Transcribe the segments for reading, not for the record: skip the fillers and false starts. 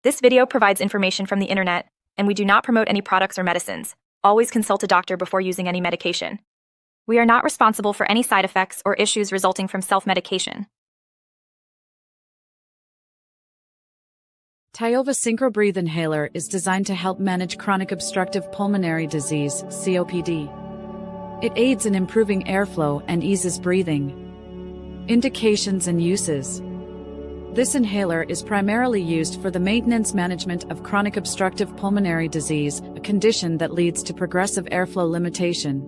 This video provides information from the internet, and we do not promote any products or medicines. Always consult a doctor before using any medication. We are not responsible for any side effects or issues resulting from self-medication. Tiova Synchrobreathe Inhaler is designed to help manage chronic obstructive pulmonary disease, COPD. It aids in improving airflow and eases breathing. Indications and uses. This inhaler is primarily used for the maintenance management of chronic obstructive pulmonary disease, a condition that leads to progressive airflow limitation.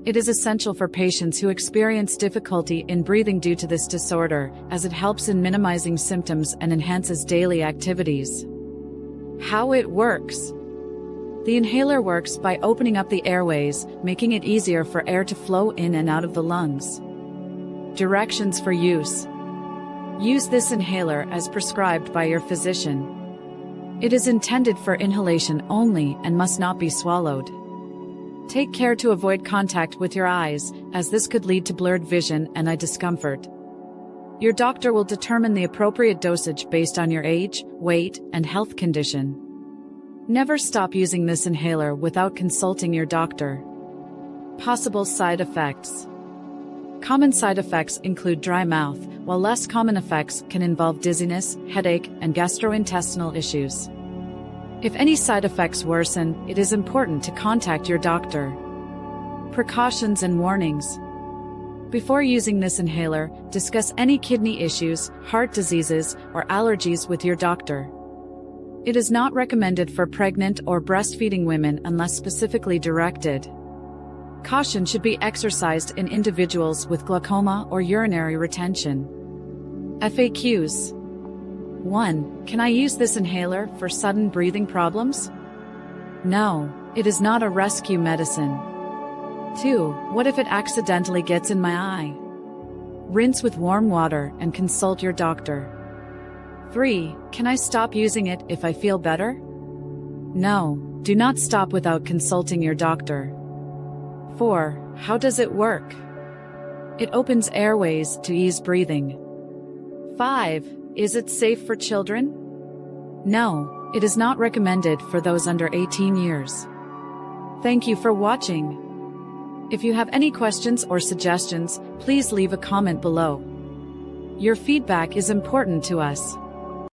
It is essential for patients who experience difficulty in breathing due to this disorder, as it helps in minimizing symptoms and enhances daily activities. How it works. The inhaler works by opening up the airways, making it easier for air to flow in and out of the lungs. Directions for use. Use this inhaler as prescribed by your physician. It is intended for inhalation only and must not be swallowed. Take care to avoid contact with your eyes, as this could lead to blurred vision and eye discomfort. Your doctor will determine the appropriate dosage based on your age, weight, and health condition. Never stop using this inhaler without consulting your doctor. Possible side effects. Common side effects include dry mouth, while less common effects can involve dizziness, headache, and gastrointestinal issues. If any side effects worsen, it is important to contact your doctor. Precautions and warnings. Before using this inhaler, discuss any kidney issues, heart diseases, or allergies with your doctor. It is not recommended for pregnant or breastfeeding women unless specifically directed. Caution should be exercised in individuals with glaucoma or urinary retention. FAQs. 1. Can I use this inhaler for sudden breathing problems? No, it is not a rescue medicine. 2. What if it accidentally gets in my eye? Rinse with warm water and consult your doctor. 3. Can I stop using it if I feel better? No, do not stop without consulting your doctor. 4. How does it work? It opens airways to ease breathing. 5. Is it safe for children? No, it is not recommended for those under 18 years. Thank you for watching. If you have any questions or suggestions, please leave a comment below. Your feedback is important to us.